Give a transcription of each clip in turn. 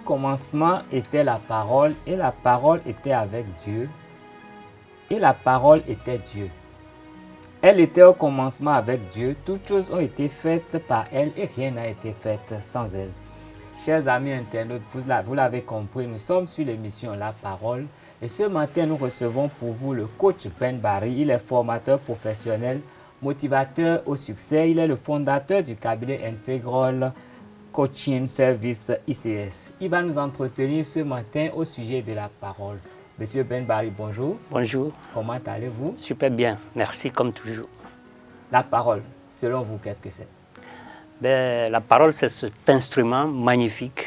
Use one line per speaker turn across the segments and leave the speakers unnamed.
commencement était la parole, et la parole était avec Dieu, et la parole était Dieu. Elle était au commencement avec Dieu, toutes choses ont été faites par elle et rien n'a été fait sans elle. Chers amis internautes, vous l'avez compris, nous sommes sur l'émission La Parole et ce matin nous recevons pour vous le coach Ben Barry. Il est formateur professionnel, motivateur au succès. Il est le fondateur du cabinet Integral Coaching Service ICS. Il va nous entretenir ce matin au sujet de la parole. Monsieur Ben Barry, bonjour.
Bonjour.
Comment allez-vous?
Super bien, merci comme toujours.
La parole, selon vous, qu'est-ce que c'est?
La parole, c'est cet instrument magnifique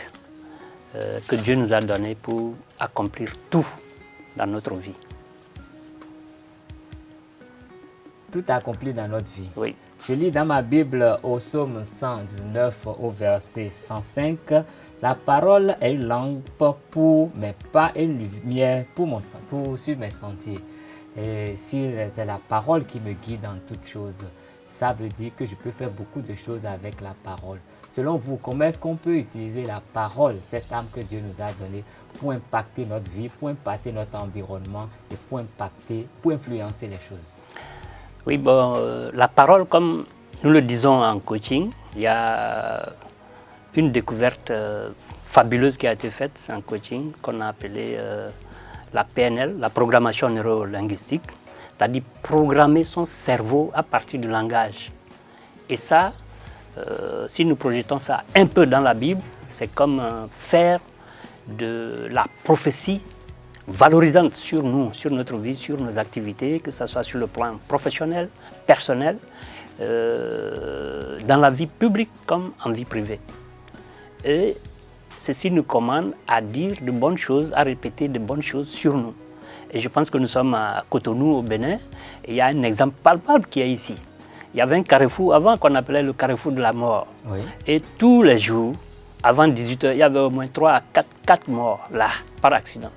que Dieu nous a donné pour accomplir tout dans notre vie.
Tout accompli dans notre vie.
Oui.
Je lis dans ma Bible au psaume 119 au verset 105. La parole est une lampe pour mes pas et une lumière sur mes sentiers. Et si c'est la parole qui me guide dans toutes choses, ça veut dire que je peux faire beaucoup de choses avec la parole. Selon vous, comment est-ce qu'on peut utiliser la parole, cette âme que Dieu nous a donnée, pour impacter notre vie, pour impacter notre environnement et pour influencer les choses?
Oui, la parole, comme nous le disons en coaching, il y a une découverte fabuleuse qui a été faite en coaching, qu'on a appelée la PNL, la programmation neurolinguistique, c'est-à-dire programmer son cerveau à partir du langage. Et ça, si nous projetons ça un peu dans la Bible, c'est comme faire de la prophétie valorisante sur nous, sur notre vie, sur nos activités, que ce soit sur le plan professionnel, personnel, dans la vie publique comme en vie privée. Et ceci nous commande à dire de bonnes choses, à répéter de bonnes choses sur nous. Et je pense que nous sommes à Cotonou, au Bénin, et il y a un exemple palpable qui est ici. Il y avait un carrefour avant qu'on appelait le carrefour de la mort. Oui. Et tous les jours, avant 18 h, il y avait au moins 3 à 4 morts là, par accident.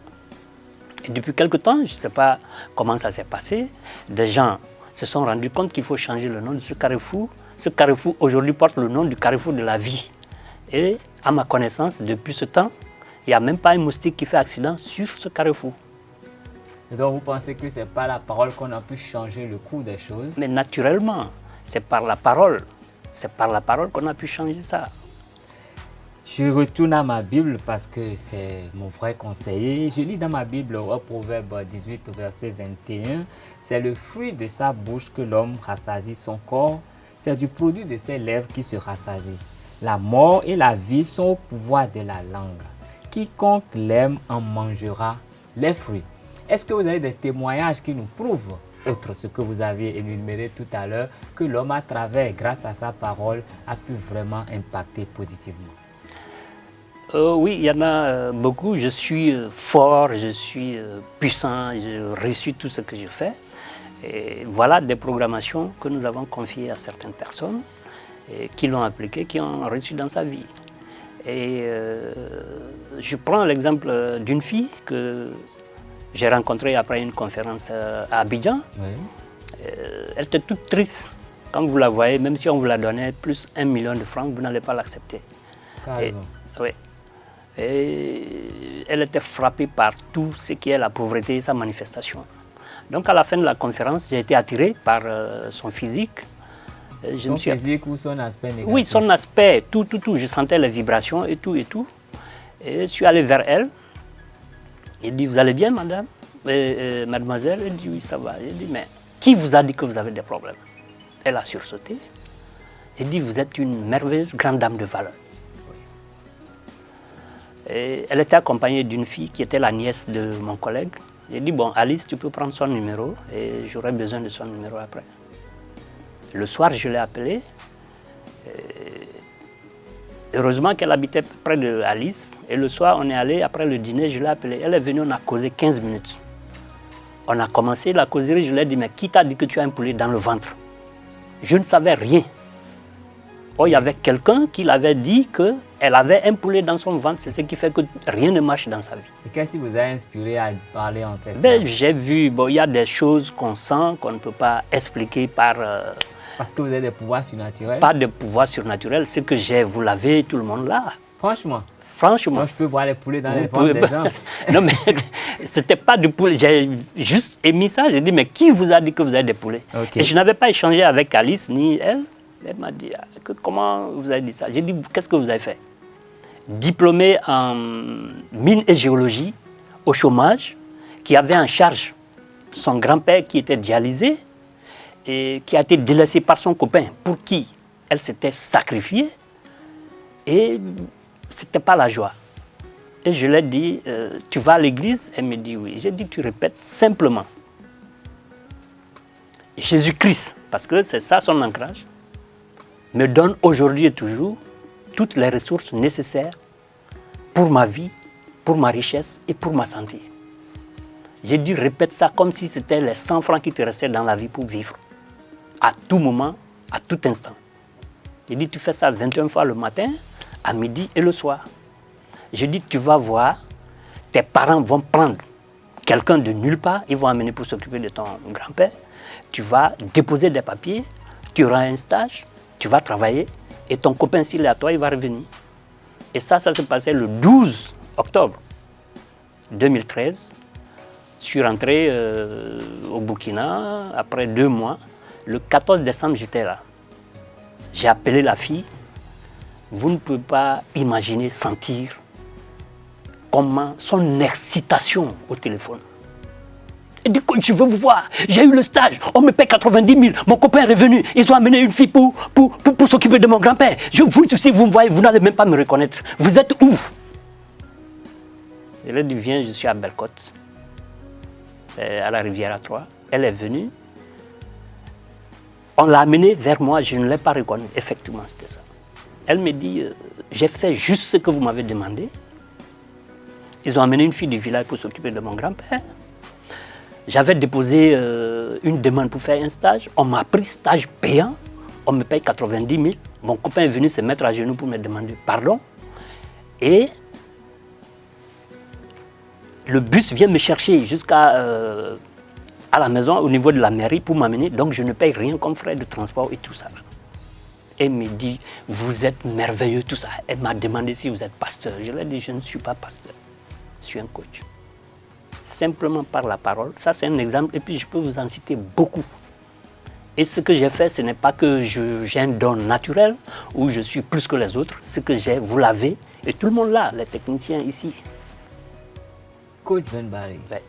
Et depuis quelque temps, je ne sais pas comment ça s'est passé, des gens se sont rendus compte qu'il faut changer le nom de ce carrefour. Ce carrefour aujourd'hui porte le nom du carrefour de la vie. Et à ma connaissance, depuis ce temps, il n'y a même pas un moustique qui fait accident sur ce carrefour.
Et donc vous pensez que ce n'est pas la parole qu'on a pu changer le cours des choses?
Mais naturellement, c'est par la parole. C'est par la parole qu'on a pu changer ça.
Je retourne à ma Bible parce que c'est mon vrai conseiller. Je lis dans ma Bible au Proverbe 18, verset 21. C'est le fruit de sa bouche que l'homme rassasie son corps. C'est du produit de ses lèvres qui se rassasie. La mort et la vie sont au pouvoir de la langue. Quiconque l'aime en mangera les fruits. Est-ce que vous avez des témoignages qui nous prouvent, outre ce que vous avez énuméré tout à l'heure, que l'homme à travers, grâce à sa parole, a pu vraiment impacter positivement?
Oui, il y en a beaucoup. Je suis fort, je suis puissant, je réussis tout ce que je fais. Et voilà des programmations que nous avons confiées à certaines personnes et qui l'ont appliquées, qui ont reçu dans sa vie. Et je prends l'exemple d'une fille que j'ai rencontrée après une conférence à Abidjan. Oui. Elle était toute triste. Quand vous la voyez, même si on vous la donnait plus 1 million de francs, vous n'allez pas l'accepter.
Carrément.
Oui. Et elle était frappée par tout ce qui est la pauvreté et sa manifestation. Donc à la fin de la conférence, j'ai été attiré par son physique.
Son physique ou son aspect négatif?
Oui, son aspect, tout. Je sentais les vibrations et tout. Et je suis allé vers elle. J'ai dit, vous allez bien, madame? Mademoiselle? Elle dit, oui, ça va. J'ai dit, mais qui vous a dit que vous avez des problèmes? Elle a sursauté. J'ai dit, vous êtes une merveilleuse grande dame de valeur. Et elle était accompagnée d'une fille qui était la nièce de mon collègue. J'ai dit, bon, Alice, tu peux prendre son numéro et j'aurai besoin de son numéro après. Le soir, je l'ai appelée. Heureusement qu'elle habitait près de Alice. Et le soir, on est allé, après le dîner, je l'ai appelée. Elle est venue, on a causé 15 minutes. On a commencé la causerie, je lui ai dit, mais qui t'a dit que tu as un poulet dans le ventre? Je ne savais rien. Oh, il y avait quelqu'un qui l'avait dit qu'elle avait un poulet dans son ventre, c'est ce qui fait que rien ne marche dans sa vie.
Et qu'est-ce qui vous a inspiré à parler en cette
langue? J'ai vu, il y a des choses qu'on sent, qu'on ne peut pas expliquer par...
Parce que vous avez des pouvoirs surnaturels?
Pas de pouvoirs surnaturels, ce que j'ai, vous l'avez, tout le monde là.
Franchement?
Franchement.
Moi, je peux voir les poulets dans
Vous
les
pouvez
ventres des
pas-
gens.
Non, mais c'était pas du poulet. J'ai juste émis ça. J'ai dit, mais qui vous a dit que vous avez des poulets?
Ok.
Et je n'avais pas échangé avec Alice ni elle. Elle m'a dit, ah, comment vous avez dit ça? J'ai dit, qu'est-ce que vous avez fait? Diplômé en mine et géologie, au chômage, qui avait en charge son grand-père qui était dialysé et qui a été délaissé par son copain pour qui elle s'était sacrifiée. Et ce n'était pas la joie. Et je lui ai dit, tu vas à l'église? Elle me dit oui. J'ai dit, tu répètes simplement. Jésus-Christ, parce que c'est ça son ancrage, me donne aujourd'hui et toujours toutes les ressources nécessaires pour ma vie, pour ma richesse et pour ma santé. J'ai dit, répète ça comme si c'était les 100 francs qui te restaient dans la vie pour vivre. À tout moment, à tout instant. J'ai dit, tu fais ça 21 fois le matin, à midi et le soir. J'ai dit, tu vas voir, tes parents vont prendre quelqu'un de nulle part, ils vont amener pour s'occuper de ton grand-père. Tu vas déposer des papiers, tu auras un stage, tu vas travailler, et ton copain, s'il est à toi, il va revenir. Et ça s'est passé le 12 octobre 2013. Je suis rentré au Burkina après 2 mois. Le 14 décembre, j'étais là. J'ai appelé la fille. Vous ne pouvez pas imaginer, sentir comment son excitation au téléphone. Elle dit, je veux vous voir, j'ai eu le stage, on me paie 90 000, mon copain est revenu, ils ont amené une fille pour s'occuper de mon grand-père. Vous, si vous me voyez, vous n'allez même pas me reconnaître. Vous êtes où? Elle a dit, viens, je suis à Bellecote, à la rivière à Troyes. Elle est venue. On l'a amenée vers moi, je ne l'ai pas reconnue. Effectivement, c'était ça. Elle me dit, j'ai fait juste ce que vous m'avez demandé. Ils ont amené une fille du village pour s'occuper de mon grand-père. J'avais déposé une demande pour faire un stage. On m'a pris stage payant. On me paye 90 000. Mon copain est venu se mettre à genoux pour me demander pardon. Et le bus vient me chercher jusqu'à à la maison, au niveau de la mairie, pour m'amener. Donc je ne paye rien comme frais de transport et tout ça. Elle me dit, vous êtes merveilleux, tout ça. Elle m'a demandé si vous êtes pasteur. Je lui ai dit, je ne suis pas pasteur. Je suis un coach. Simplement par la parole. Ça, c'est un exemple. Et puis, je peux vous en citer beaucoup. Et ce que j'ai fait, ce n'est pas que j'ai un don naturel ou je suis plus que les autres. Ce que j'ai, vous l'avez. Et tout le monde l'a, les techniciens ici.
Coach Ben Barry,
Ouais.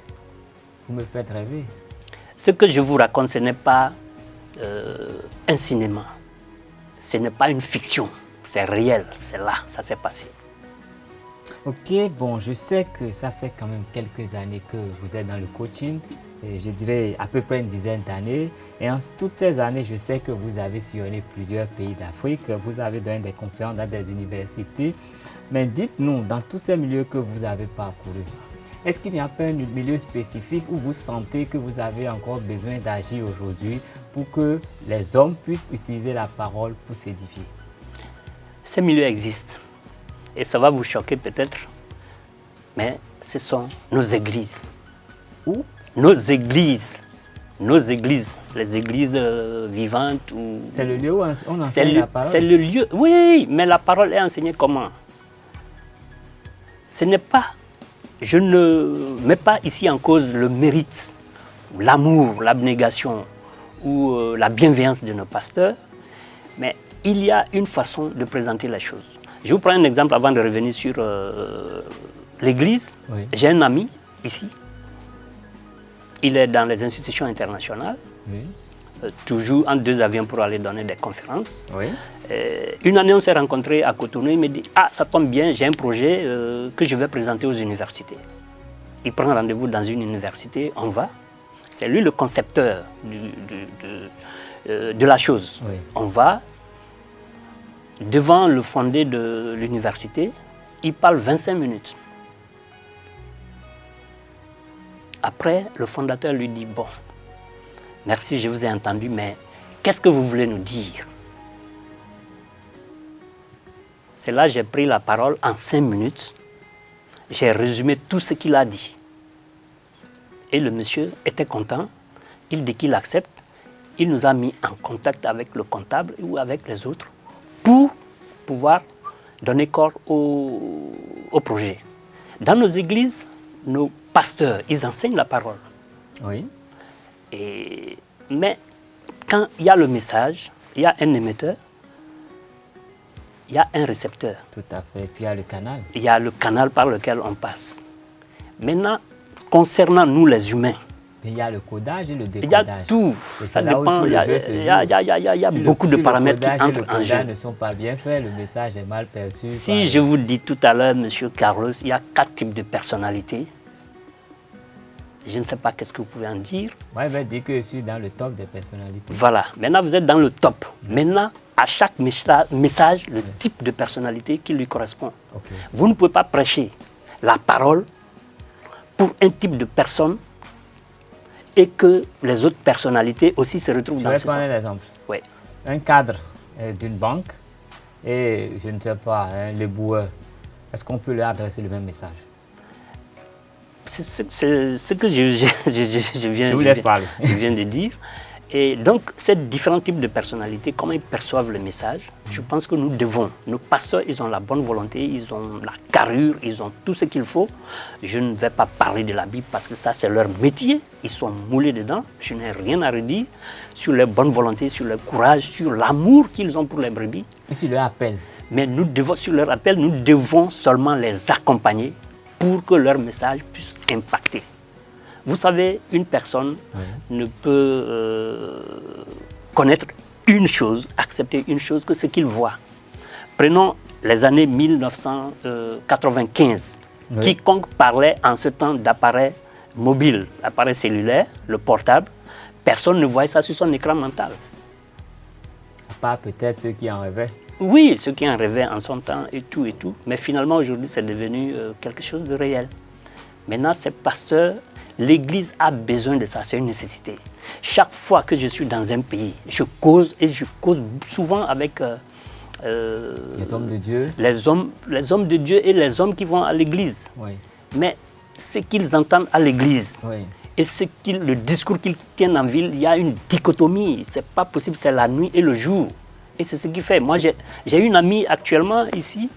vous me faites rêver.
Ce que je vous raconte, ce n'est pas un cinéma. Ce n'est pas une fiction. C'est réel. C'est là. Ça s'est passé.
Ok, bon, je sais que ça fait quand même quelques années que vous êtes dans le coaching, et je dirais à peu près une dizaine d'années. Et en toutes ces années, je sais que vous avez sillonné plusieurs pays d'Afrique, vous avez donné des conférences dans des universités. Mais dites-nous, dans tous ces milieux que vous avez parcourus, est-ce qu'il n'y a pas un milieu spécifique où vous sentez que vous avez encore besoin d'agir aujourd'hui pour que les hommes puissent utiliser la parole pour s'édifier?
Ces milieux existent. Et ça va vous choquer peut-être, mais ce sont nos églises.
Où?
Nos églises. Nos églises. Les églises vivantes.
C'est le lieu où on
C'est
enseigne la parole?
C'est le lieu. Oui, mais la parole est enseignée comment? Ce n'est pas. Je ne mets pas ici en cause le mérite, l'amour, l'abnégation ou la bienveillance de nos pasteurs, mais il y a une façon de présenter les choses. Je vous prends un exemple avant de revenir sur l'église.
Oui.
J'ai un ami ici. Il est dans les institutions internationales,
Oui.
toujours en 2 avions pour aller donner des conférences.
Oui.
Une année, on s'est rencontrés à Cotonou. Il me dit, ah, ça tombe bien, j'ai un projet que je vais présenter aux universités. Il prend rendez-vous dans une université, on va. C'est lui le concepteur de la chose.
Oui.
On va devant le fondé de l'université, il parle 25 minutes. Après, le fondateur lui dit, bon, merci, je vous ai entendu, mais qu'est-ce que vous voulez nous dire? C'est là que j'ai pris la parole en 5 minutes. J'ai résumé tout ce qu'il a dit. Et le monsieur était content. Il dit qu'il accepte. Il nous a mis en contact avec le comptable ou avec les autres pour pouvoir donner corps au projet. Dans nos églises, nos pasteurs, ils enseignent la parole.
Oui.
Mais quand il y a le message, il y a un émetteur, il y a un récepteur.
Tout à fait. Puis il y a le canal.
Il y a le canal par lequel on passe. Maintenant, concernant nous les humains,
mais il y a le codage et le décodage.
Il y a tout. Ça dépend. Il y a beaucoup de paramètres qui entrent en jeu.
Si le codage ne sont pas bien faits, le message est mal perçu.
Si je vous dis tout à l'heure, Monsieur Carlos, il y a 4 types de personnalités. Je ne sais pas qu'est-ce que vous pouvez en dire.
Moi, je vais dire que je suis dans le top des personnalités.
Voilà. Maintenant, vous êtes dans le top. Maintenant, à chaque message, le type de personnalité qui lui correspond.
Okay.
Vous ne pouvez pas prêcher la parole pour un type de personne et que les autres personnalités aussi se retrouvent dans ce sens.
Je vais prendre un exemple.
Oui.
Un cadre d'une banque et, je ne sais pas, le boueur. Est-ce qu'on peut leur adresser le même message?
C'est ce que je viens de dire. Et donc, ces différents types de personnalités, comment ils perçoivent le message, je pense que nous devons, nos pasteurs, ils ont la bonne volonté, ils ont la carrure, ils ont tout ce qu'il faut. Je ne vais pas parler de la Bible parce que ça, c'est leur métier. Ils sont moulés dedans. Je n'ai rien à redire sur leur bonne volonté, sur leur courage, sur l'amour qu'ils ont pour les brebis.
Et sur leur appel.
Mais nous devons, sur leur appel, nous devons seulement les accompagner pour que leur message puisse impacter. Vous savez, une personne ne peut connaître une chose, accepter une chose que ce qu'il voit. Prenons les années 1995. Quiconque parlait en ce temps d'appareil mobile, appareil cellulaire, le portable, personne ne voyait ça sur son écran mental.
À part peut-être ceux qui en rêvaient.
Oui, ceux qui en rêvaient en son temps et tout. Mais finalement, aujourd'hui, c'est devenu quelque chose de réel. Maintenant, ces pasteurs, l'Église a besoin de ça, c'est une nécessité. Chaque fois que je suis dans un pays, je cause souvent avec
les hommes de Dieu.
Les hommes de Dieu et les hommes qui vont à l'Église.
Oui.
Mais ce qu'ils entendent à l'Église et le discours qu'ils tiennent en ville, il y a une dichotomie. Ce n'est pas possible, c'est la nuit et le jour. Et c'est ce qui fait. Moi, j'ai une amie actuellement ici,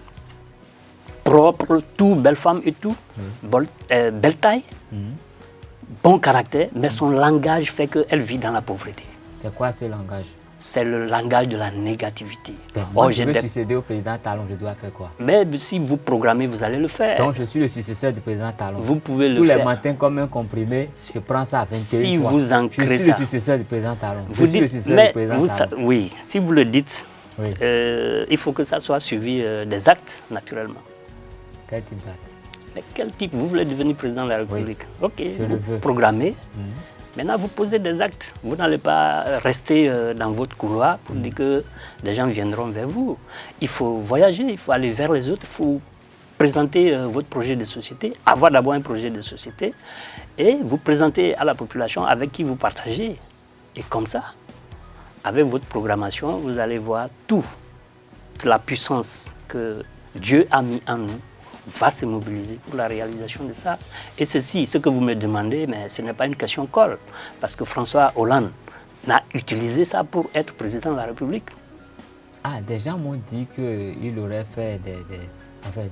propre, tout, belle femme et tout, belle taille, bon caractère, mais son langage fait qu'elle vit dans la pauvreté.
C'est quoi ce langage?
C'est le langage de la négativité.
Moi, je veux succéder au président Talon, je dois faire quoi?
Mais si vous programmez, vous allez le faire.
Donc, je suis le successeur du président Talon.
Vous pouvez le
faire. Tous les matins, comme un comprimé, je prends ça à 21
si
fois.
Vous ancrez
je suis le successeur du président Talon.
Vous dites,
le successeur du président Talon.
Oui, si vous le dites, il faut que ça soit suivi des actes, naturellement.
Quel type d'acte?
Mais quel type? Vous voulez devenir président de la République? Ok,
vous
programmez. Maintenant, vous posez des actes. Vous n'allez pas rester dans votre couloir pour dire que les gens viendront vers vous. Il faut voyager, il faut aller vers les autres, il faut présenter votre projet de société, avoir d'abord un projet de société et vous présenter à la population avec qui vous partagez. Et comme ça, avec votre programmation, vous allez voir toute la puissance que Dieu a mis en nous va se mobiliser pour la réalisation de ça. Et ceci, ce que vous me demandez, mais ce n'est pas une question colle, parce que François Hollande n'a utilisé ça pour être président de la République.
Ah, des gens m'ont dit qu'il aurait fait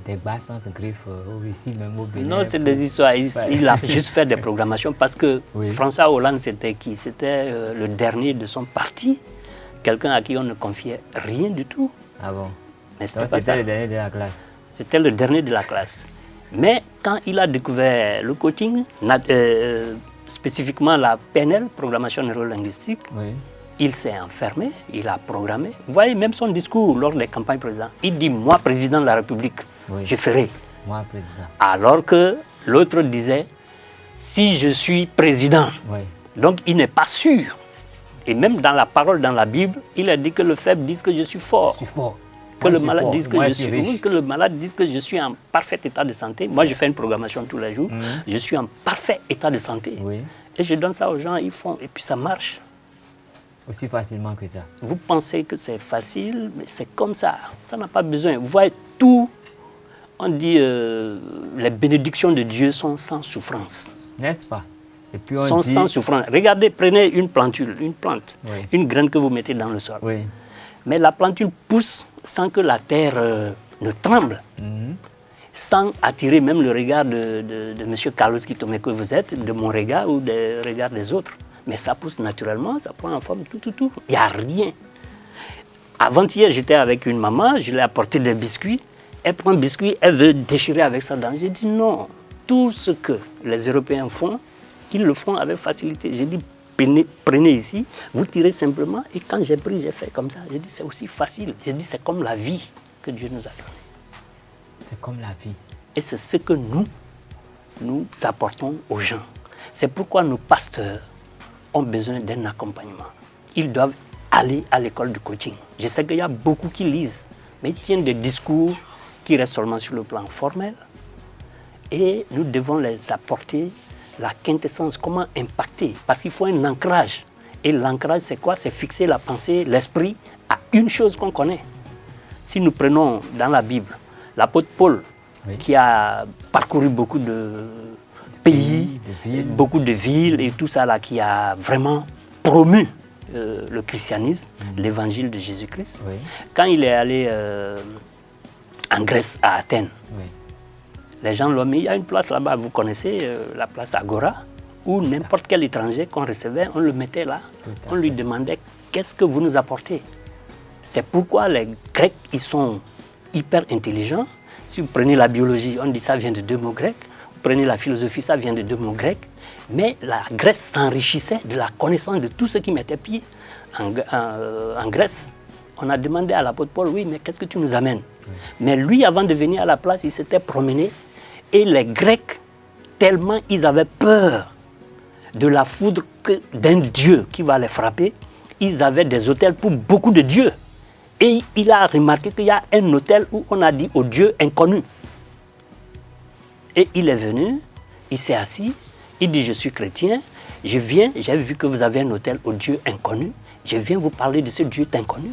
des basses entre griffes ici, même au Bénin.
Non, c'est des histoires. Il a juste fait des programmations parce que François Hollande, c'était qui? C'était le dernier de son parti, quelqu'un à qui on ne confiait rien du tout.
Ah bon?
Mais c'était
le dernier de la classe.
C'était le dernier de la classe. Mais quand il a découvert le coaching, spécifiquement la PNL, programmation neurolinguistique, il s'est enfermé, il a programmé. Vous voyez, même son discours lors des campagnes présidentielles, il dit « Moi, président de la République, je ferai ».
Moi, président.
Alors que l'autre disait « Si je suis président ». Donc, il n'est pas sûr. Et même dans la parole, dans la Bible, il a dit que le faible dise que je suis fort.
Je suis fort.
Que le malade dise que je suis en parfait état de santé. Moi, je fais une programmation tous les jours. Je suis en parfait état de santé. Et je donne ça aux gens, ils font, et puis ça marche.
Aussi facilement que ça.
Vous pensez que c'est facile, mais c'est comme ça. Ça n'a pas besoin. Vous voyez, tout, on dit, les bénédictions de Dieu sont sans souffrance.
N'est-ce pas? Et puis
sont sans souffrance. Regardez, prenez une plantule, une plante, une graine que vous mettez dans le sol. Mais la plantule pousse sans que la terre ne tremble, sans attirer même le regard de M. Carlos Kitome que vous êtes, de mon regard ou des regards des autres. Mais ça pousse naturellement, ça prend en forme tout. Il n'y a rien. Avant-hier, j'étais avec une maman, je lui ai apporté des biscuits. Elle prend un biscuit, elle veut déchirer avec sa dent. J'ai dit non, tout ce que les Européens font, ils le font avec facilité. J'ai dit prenez ici, vous tirez simplement. Et quand j'ai pris, j'ai fait comme ça. J'ai dit c'est aussi facile. J'ai dit c'est comme la vie que Dieu nous a donnée.
C'est comme la vie.
Et c'est ce que nous apportons aux gens. C'est pourquoi nos pasteurs ont besoin d'un accompagnement. Ils doivent aller à l'école du coaching. Je sais qu'il y a beaucoup qui lisent, mais ils tiennent des discours qui restent seulement sur le plan formel. Et nous devons les apporter la quintessence, comment impacter. Parce qu'il faut un ancrage. Et l'ancrage, c'est quoi? C'est fixer la pensée, l'esprit à une chose qu'on connaît. Si nous prenons dans la Bible l'apôtre Paul, qui a parcouru beaucoup de pays, beaucoup de villes et tout ça là, qui a vraiment promu le christianisme, l'évangile de Jésus-Christ. Oui. Quand il est allé en Grèce, à Athènes, les gens l'ont mis, il y a une place là-bas, vous connaissez la place Agora, où n'importe quel étranger qu'on recevait, on le mettait là, on lui demandait qu'est-ce que vous nous apportez. C'est pourquoi les Grecs, ils sont hyper intelligents. Si vous prenez la biologie, on dit ça vient de 2 mots grecs. Vous prenez la philosophie, ça vient de 2 mots grecs. Mais la Grèce s'enrichissait de la connaissance de tout ce qui mettait pied en Grèce. On a demandé à l'apôtre Paul, oui, mais qu'est-ce que tu nous amènes? Mais lui, avant de venir à la place, il s'était promené. Et les Grecs, tellement ils avaient peur de la foudre d'un dieu qui va les frapper, ils avaient des hôtels pour beaucoup de dieux. Et il a remarqué qu'il y a un hôtel où on a dit au Dieu inconnu. Et il est venu, il s'est assis, il dit je suis chrétien, je viens, j'ai vu que vous avez un hôtel au Dieu inconnu, je viens vous parler de ce Dieu inconnu.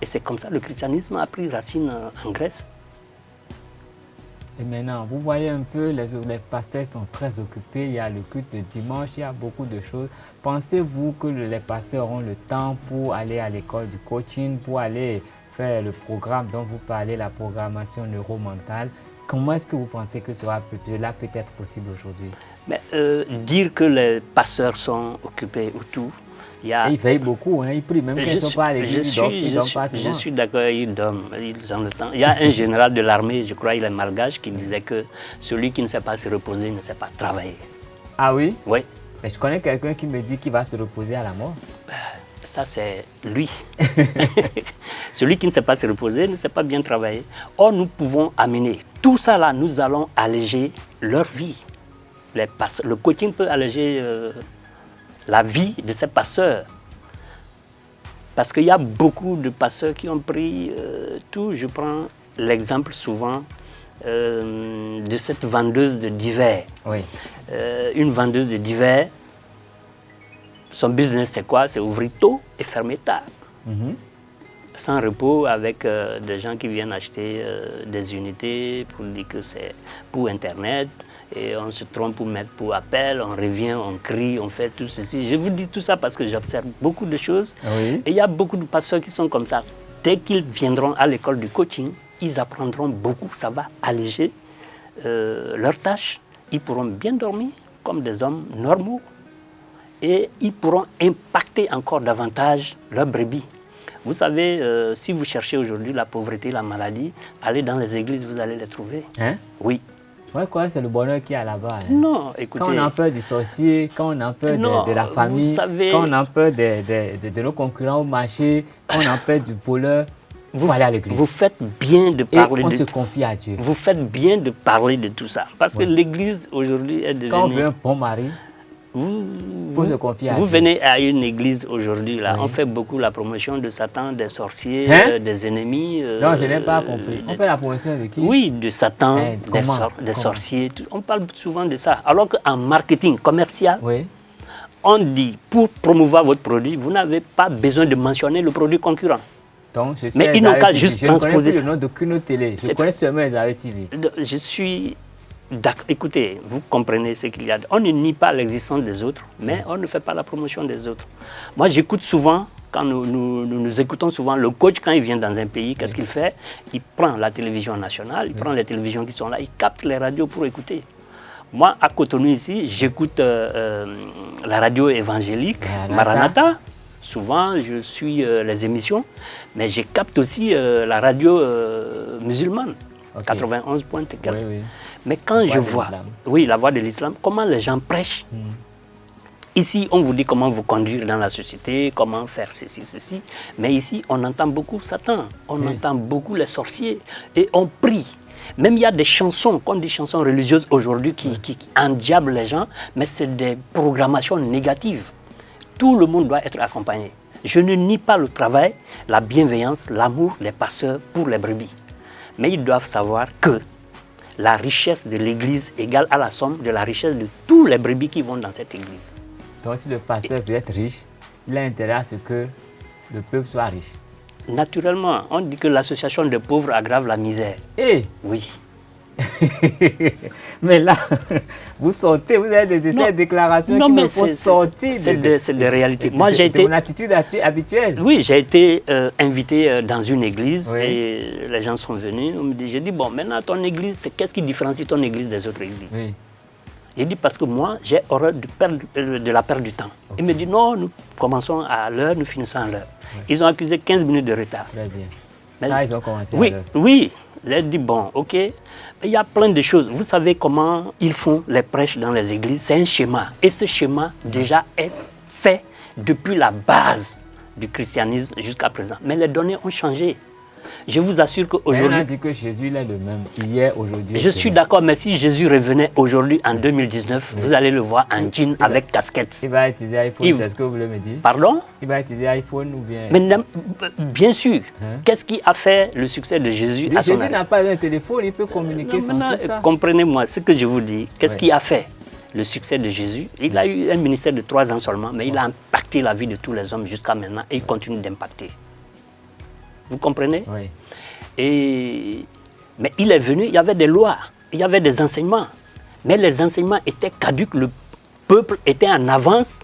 Et c'est comme ça que le christianisme a pris racine en Grèce.
Et maintenant, vous voyez un peu, les pasteurs sont très occupés, il y a le culte de dimanche, il y a beaucoup de choses. Pensez-vous que les pasteurs auront le temps pour aller à l'école du coaching, pour aller faire le programme dont vous parlez, la programmation neuromentale? Comment est-ce que vous pensez que cela peut être possible aujourd'hui?
Dire que les pasteurs sont occupés ou tout,
ils veillent beaucoup, hein, ils prient, même quand ils ne sont pas à l'église, ils dorment pas souvent.
Je suis d'accord, ils dorment, ils ont le temps. Il y a un général de l'armée, je crois, il est malgache, qui disait que celui qui ne sait pas se reposer ne sait pas travailler.
Ah oui?
Oui.
Mais je connais quelqu'un qui me dit qu'il va se reposer à la mort.
Ça, c'est lui. Celui qui ne sait pas se reposer ne sait pas bien travailler. Or, nous pouvons amener tout ça là, nous allons alléger leur vie. Le coaching peut alléger la vie de ces pasteurs. Parce qu'il y a beaucoup de pasteurs qui ont pris tout. Je prends l'exemple souvent de cette vendeuse de divers. Oui. Une vendeuse de divers, son business c'est quoi? C'est ouvrir tôt et fermer tard. Sans repos, avec des gens qui viennent acheter des unités pour dire que c'est pour Internet. Et on se trompe pour mettre pour appel, on revient, on crie, on fait tout ceci. Je vous dis tout ça parce que j'observe beaucoup de choses. Oui. Et il y a beaucoup de pasteurs qui sont comme ça. Dès qu'ils viendront à l'école du coaching, ils apprendront beaucoup. Ça va alléger leurs tâches. Ils pourront bien dormir comme des hommes normaux. Et ils pourront impacter encore davantage leurs brebis. Vous savez, si vous cherchez aujourd'hui la pauvreté, la maladie, allez dans les églises, vous allez les trouver. Hein? Oui.
Ouais, quoi, c'est le bonheur qu'il y a là-bas. Hein.
Non, écoutez...
Quand on a peur du sorcier, quand on a peur de la famille, savez, quand on a peur de nos concurrents au marché, quand on a peur du voleur, vous allez à l'église.
Vous faites bien de parler
de... on se confie à Dieu.
Vous faites bien de parler de tout ça. Parce que l'église, aujourd'hui, est devenue...
Quand on veut un bon mari,
vous se confier à Dieu. Vous venez à une église aujourd'hui, là, on fait beaucoup la promotion de Satan, des sorciers, des ennemis.
Non, je n'ai pas compris. On fait la promotion de qui?
Oui, de Satan, des sorciers. On parle souvent de ça. Alors qu'en marketing commercial, on dit, pour promouvoir votre produit, vous n'avez pas besoin de mentionner le produit concurrent.
Donc,
mais ils n'ont qu'à juste transposer ça.
Je ne connais plus le nom d'aucune télé. Je connais seulement Elizabeth TV.
Je suis... Écoutez, vous comprenez ce qu'il y a. On ne nie pas l'existence des autres, mais on ne fait pas la promotion des autres. Moi, j'écoute souvent Quand nous écoutons souvent le coach, quand il vient dans un pays, qu'est-ce qu'il fait? Il prend la télévision nationale, il prend les télévisions qui sont là, il capte les radios pour écouter. Moi, à Cotonou ici, j'écoute la radio évangélique, Maranatha. Souvent, je suis les émissions, mais je capte aussi la radio musulmane, 91 points. Mais quand je vois, la voix de l'islam, comment les gens prêchent. Ici, on vous dit comment vous conduire dans la société, comment faire ceci, ceci. Mais ici, on entend beaucoup Satan, on entend beaucoup les sorciers, et on prie. Même il y a des chansons, comme des chansons religieuses aujourd'hui qui endiablent les gens, mais c'est des programmations négatives. Tout le monde doit être accompagné. Je ne nie pas le travail, la bienveillance, l'amour des pasteurs pour les brebis. Mais ils doivent savoir que la richesse de l'Église égale à la somme de la richesse de tous les brebis qui vont dans cette Église.
Donc si le pasteur veut être riche, il a intérêt à ce que le peuple soit riche. Naturellement,
on dit que l'association des pauvres aggrave la misère. Oui.
Mais là, vous sortez, vous avez des déclarations qui me font sortir.
C'est des réalités. Moi, j'ai été...
mon attitude habituelle.
Oui, j'ai été invité dans une église et les gens sont venus. J'ai dit, bon, maintenant ton église, qu'est-ce qui différencie ton église des autres églises? J'ai dit, parce que moi, j'ai horreur de la perte du temps. Il me dit, non, nous commençons à l'heure, nous finissons à l'heure. Ils ont accusé 15 minutes de retard.
Très bien. Ça, ils ont commencé à l'heure.
Oui. J'ai dit, bon, ok. Il y a plein de choses. Vous savez comment ils font les prêches dans les églises? C'est un schéma. Et ce schéma, déjà, est fait depuis la base du christianisme jusqu'à présent. Mais les données ont changé. Je vous assure qu'aujourd'hui...
On a dit que Jésus est le même, hier, aujourd'hui.
Je suis d'accord, mais si Jésus revenait aujourd'hui, en 2019, vous allez le voir en jean avec casquette.
Il va utiliser iPhone, c'est ce que vous voulez me dire?
Pardon?
Il va utiliser iPhone ou bien...
Mais, bien sûr. Qu'est-ce qui a fait le succès de Jésus à son
Jésus n'a pas un téléphone, il peut communiquer sans tout ça.
Comprenez-moi ce que je vous dis. Qu'est-ce qui a fait le succès de Jésus? Il a eu un ministère de 3 ans seulement, mais il a impacté la vie de tous les hommes jusqu'à maintenant et il continue d'impacter. Vous comprenez?
Oui.
Mais il est venu, il y avait des lois, il y avait des enseignements. Mais les enseignements étaient caducs, le peuple était en avance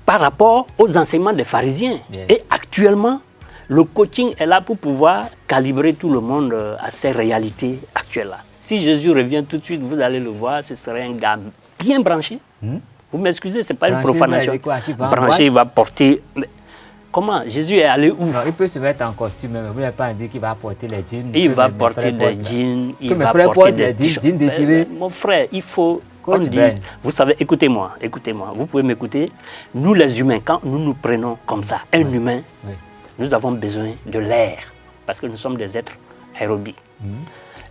par rapport aux enseignements des pharisiens. Et actuellement, le coaching est là pour pouvoir calibrer tout le monde à ces réalités actuelles-là. Si Jésus revient tout de suite, vous allez le voir, ce serait un gars bien branché. Vous m'excusez, ce n'est pas une profanation. Branché, il va porter... Comment? Jésus est allé où?
Non, il peut se mettre en costume, mais vous n'avez pas dit qu'il va porter les jeans.
Il va porter des jeans, il va porter des
jeans déchirés.
Mon frère, il faut qu'on dise... Vous savez, écoutez-moi, vous pouvez m'écouter. Nous les humains, quand nous nous prenons comme ça, un humain, nous avons besoin de l'air, parce que nous sommes des êtres aérobies.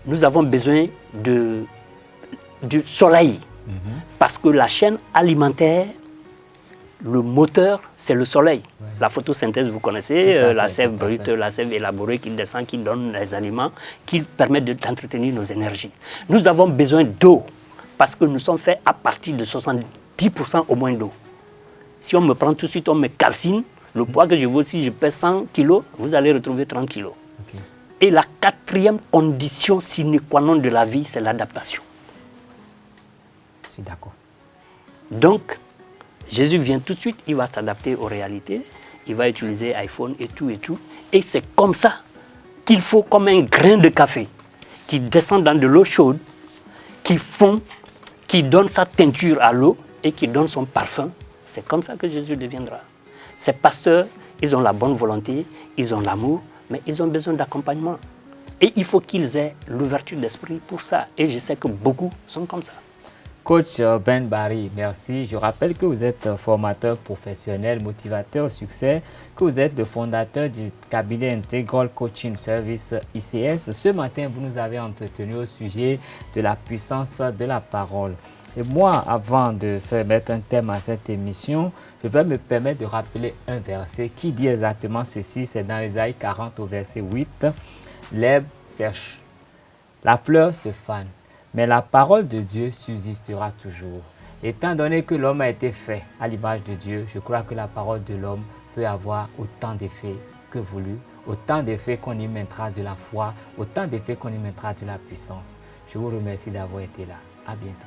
Nous avons besoin du soleil, parce que la chaîne alimentaire, le moteur, c'est le soleil. La photosynthèse, vous connaissez, la sève brute, la sève élaborée qui descend, qui donne les aliments, qui permettent d'entretenir nos énergies. Nous avons besoin d'eau, parce que nous sommes faits à partir de 70% au moins d'eau. Si on me prend tout de suite, on me calcine, le poids que je veux, si je pèse 100 kg, vous allez retrouver 30 kg. Et la 4e condition sine qua non de la vie, c'est l'adaptation.
C'est d'accord.
Donc, Jésus vient tout de suite, il va s'adapter aux réalités, il va utiliser iPhone et tout. Et c'est comme ça qu'il faut, comme un grain de café, qui descend dans de l'eau chaude, qui fond, qui donne sa teinture à l'eau et qui donne son parfum. C'est comme ça que Jésus deviendra. Ces pasteurs, ils ont la bonne volonté, ils ont l'amour, mais ils ont besoin d'accompagnement. Et il faut qu'ils aient l'ouverture d'esprit pour ça. Et je sais que beaucoup sont comme ça.
Coach Ben Barry, merci. Je rappelle que vous êtes formateur professionnel, motivateur au succès, que vous êtes le fondateur du cabinet Integral Coaching Service ICS. Ce matin, vous nous avez entretenu au sujet de la puissance de la parole. Et moi, avant de mettre un thème à cette émission, je vais me permettre de rappeler un verset qui dit exactement ceci. C'est dans Ésaïe 40 au verset 8. L'herbe sèche, la fleur se fane, mais la parole de Dieu subsistera toujours. Étant donné que l'homme a été fait à l'image de Dieu, je crois que la parole de l'homme peut avoir autant d'effets que voulu, autant d'effets qu'on y mettra de la foi, autant d'effets qu'on y mettra de la puissance. Je vous remercie d'avoir été là. À bientôt.